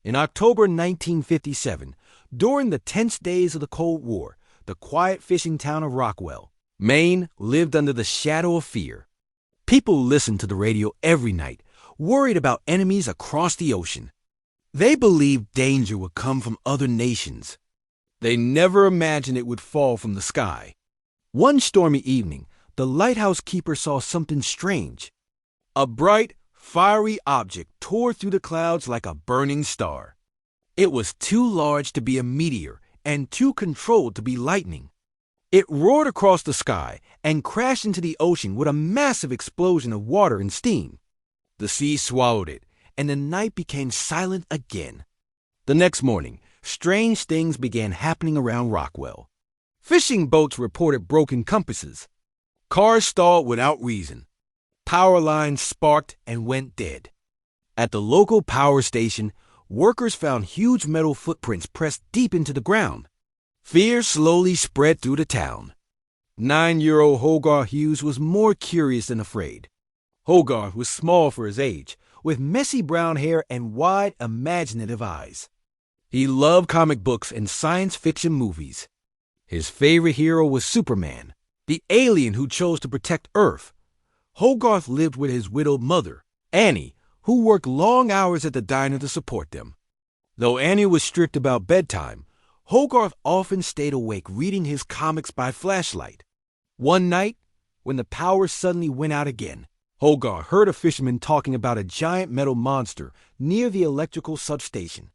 In October 1957, during the tense days of the Cold War, the quiet fishing town of Rockwell, Maine, lived under the shadow of fear. People listened to the radio every night, worried about enemies across the ocean. They believed danger would come from other nations. They never imagined it would fall from the sky. One stormy evening, the lighthouse keeper saw something strange. A bright, fiery object tore through the clouds like a burning star. It was too large to be a meteor and too controlled to be lightning. It roared across the sky and crashed into the ocean with a massive explosion of water and steam. The sea swallowed it, and the night became silent again. The next morning, strange things began happening around Rockwell. Fishing boats reported broken compasses. Cars stalled without reason. Power lines sparked and went dead. At the local power station, workers found huge metal footprints pressed deep into the ground. Fear slowly spread through the town. 9-year-old Hogarth Hughes was more curious than afraid. Hogarth was small for his age, with messy brown hair and wide, imaginative eyes. He loved comic books and science fiction movies. His favorite hero was Superman, the alien who chose to protect Earth. Hogarth lived with his widowed mother, Annie, who worked long hours at the diner to support them. Though Annie was strict about bedtime, Hogarth often stayed awake reading his comics by flashlight. One night, when the power suddenly went out again, Hogarth heard a fisherman talking about a giant metal monster near the electrical substation.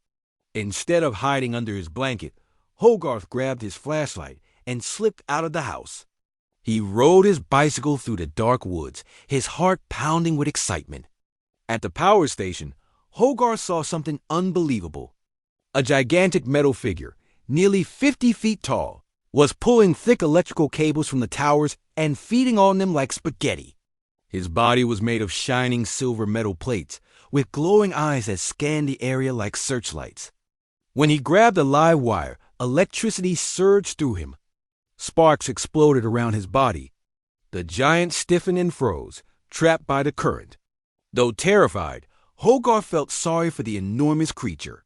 Instead of hiding under his blanket, Hogarth grabbed his flashlight and slipped out of the house. He rode his bicycle through the dark woods, his heart pounding with excitement. At the power station, Hogarth saw something unbelievable. A gigantic metal figure, nearly 50 feet tall, was pulling thick electrical cables from the towers and feeding on them like spaghetti. His body was made of shining silver metal plates, with glowing eyes that scanned the area like searchlights. When he grabbed a live wire, electricity surged through him. Sparks exploded around his body. The giant stiffened and froze, trapped by the current. Though terrified, Hogarth felt sorry for the enormous creature.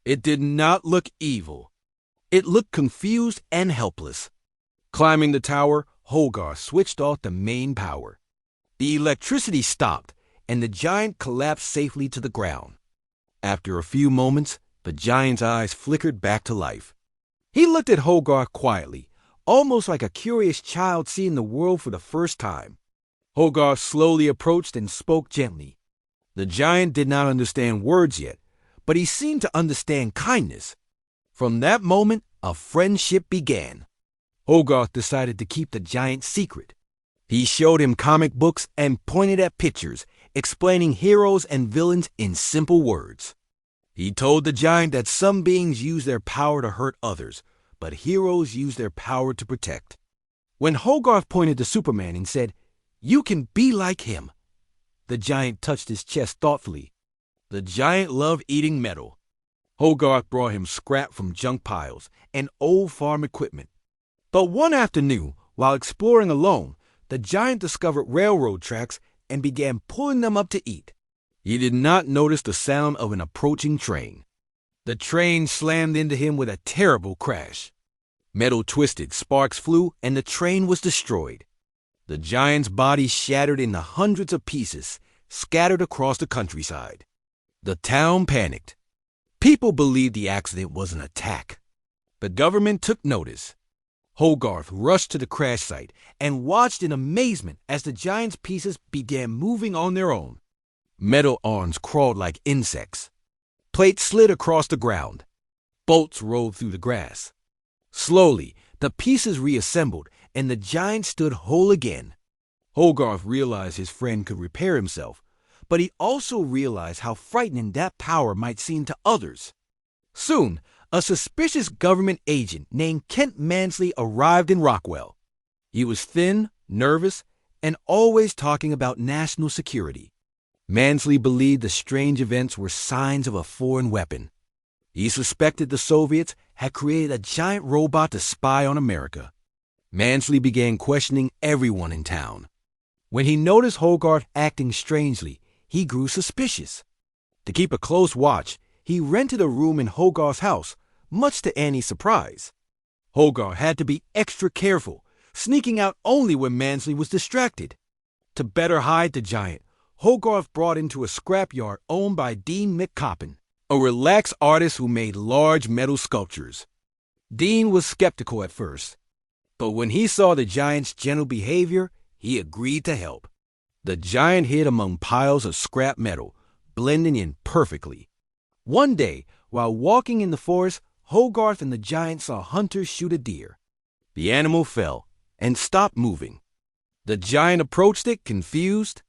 It did not look evil. It looked confused and helpless. Climbing the tower, Hogarth switched off the main power. The electricity stopped, and the giant collapsed safely to the ground. After a few moments, the giant's eyes flickered back to life. He looked at Hogarth quietly, almost like a curious child seeing the world for the first time. Hogarth slowly approached and spoke gently. The giant did not understand words yet, but he seemed to understand kindness. From that moment, a friendship began. Hogarth decided to keep the giant secret. He showed him comic books and pointed at pictures, explaining heroes and villains in simple words. He told the giant that some beings use their power to hurt others, but heroes use their power to protect. When Hogarth pointed to Superman and said, "You can be like him," the giant touched his chest thoughtfully. The giant loved eating metal. Hogarth brought him scrap from junk piles and old farm equipment. But one afternoon, while exploring alone, the giant discovered railroad tracks and began pulling them up to eat. He did not notice the sound of an approaching train. The train slammed into him with a terrible crash. Metal twisted, sparks flew, and the train was destroyed. The giant's body shattered into hundreds of pieces, scattered across the countryside. The town panicked. People believed the accident was an attack. The government took notice. Hogarth rushed to the crash site and watched in amazement as the giant's pieces began moving on their own. Metal arms crawled like insects. Plates slid across the ground. Bolts rolled through the grass. Slowly, the pieces reassembled, and the giant stood whole again. Hogarth realized his friend could repair himself, but he also realized how frightening that power might seem to others. Soon, a suspicious government agent named Kent Mansley arrived in Rockwell. He was thin, nervous, and always talking about national security. Mansley believed the strange events were signs of a foreign weapon. He suspected the Soviets had created a giant robot to spy on America. Mansley began questioning everyone in town. When he noticed Hogarth acting strangely, he grew suspicious. To keep a close watch, he rented a room in Hogarth's house, much to Annie's surprise. Hogarth had to be extra careful, sneaking out only when Mansley was distracted. To better hide the giant, Hogarth brought into a scrapyard owned by Dean McCoppin, a relaxed artist who made large metal sculptures. Dean was skeptical at first, but when he saw the giant's gentle behavior, he agreed to help. The giant hid among piles of scrap metal, blending in perfectly. One day, while walking in the forest, Hogarth and the giant saw hunters shoot a deer. The animal fell and stopped moving. The giant approached it, confused.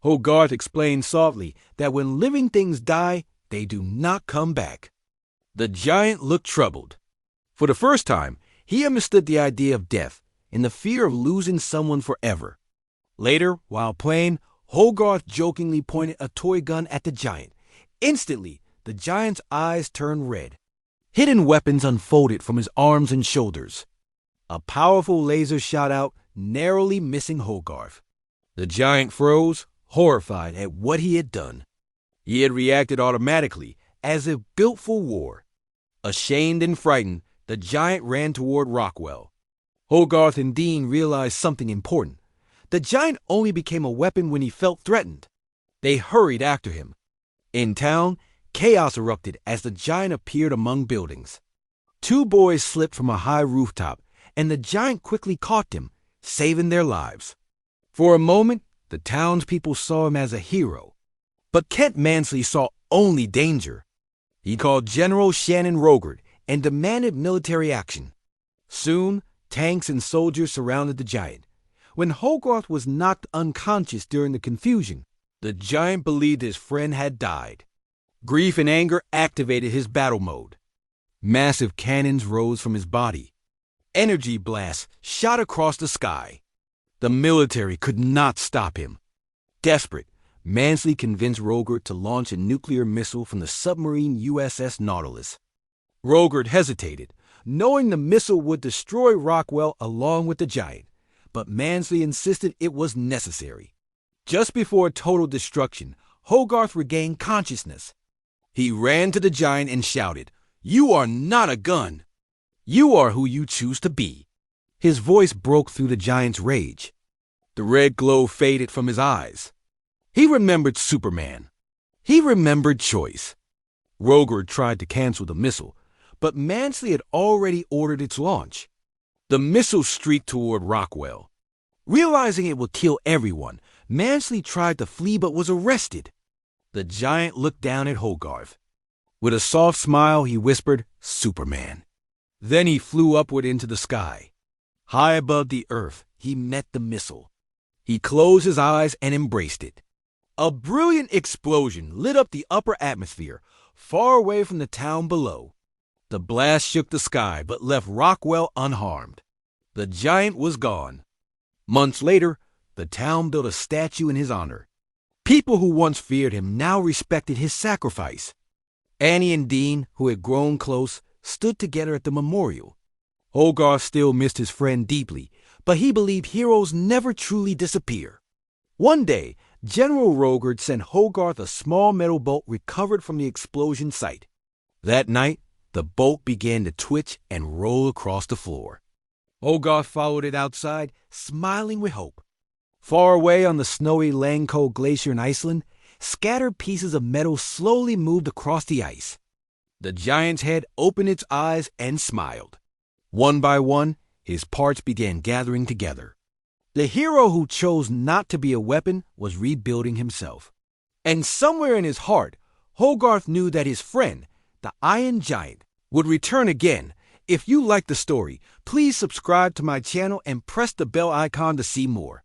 Hogarth explained softly that when living things die, they do not come back. The giant looked troubled. For the first time, he understood the idea of death and the fear of losing someone forever. Later, while playing, Hogarth jokingly pointed a toy gun at the giant. Instantly, the giant's eyes turned red. Hidden weapons unfolded from his arms and shoulders. A powerful laser shot out, narrowly missing Hogarth. The giant froze, horrified at what he had done. He had reacted automatically, as if built for war. Ashamed and frightened, the giant ran toward Rockwell. Hogarth and Dean realized something important. The giant only became a weapon when he felt threatened. They hurried after him. In town, chaos erupted as the giant appeared among buildings. Two boys slipped from a high rooftop, and the giant quickly caught them, saving their lives. For a moment, the townspeople saw him as a hero. But Kent Mansley saw only danger. He called General Shannon Rogert and demanded military action. Soon, tanks and soldiers surrounded the giant. When Hogarth was knocked unconscious during the confusion, the giant believed his friend had died. Grief and anger activated his battle mode. Massive cannons rose from his body. Energy blasts shot across the sky. The military could not stop him. Desperate, Mansley convinced Rogert to launch a nuclear missile from the submarine USS Nautilus. Rogert hesitated, knowing the missile would destroy Rockwell along with the giant, but Mansley insisted it was necessary. Just before total destruction, Hogarth regained consciousness. He ran to the giant and shouted, "You are not a gun. You are who you choose to be." His voice broke through the giant's rage. The red glow faded from his eyes. He remembered Superman. He remembered choice. Rogert tried to cancel the missile, but Mansley had already ordered its launch. The missile streaked toward Rockwell. Realizing it would kill everyone, Mansley tried to flee but was arrested. The giant looked down at Hogarth. With a soft smile, he whispered, "Superman." Then he flew upward into the sky. High above the earth, he met the missile. He closed his eyes and embraced it. A brilliant explosion lit up the upper atmosphere, far away from the town below. The blast shook the sky but left Rockwell unharmed. The giant was gone. Months later, the town built a statue in his honor. People who once feared him now respected his sacrifice. Annie and Dean, who had grown close, stood together at the memorial. Hogarth still missed his friend deeply, but he believed heroes never truly disappear. One day, General Rogert sent Hogarth a small metal bolt recovered from the explosion site. That night, the bolt began to twitch and roll across the floor. Hogarth followed it outside, smiling with hope. Far away on the snowy Langko Glacier in Iceland, scattered pieces of metal slowly moved across the ice. The giant's head opened its eyes and smiled. One by one, his parts began gathering together. The hero who chose not to be a weapon was rebuilding himself. And somewhere in his heart, Hogarth knew that his friend, the Iron Giant, would return again. If you like the story, please subscribe to my channel and press the bell icon to see more.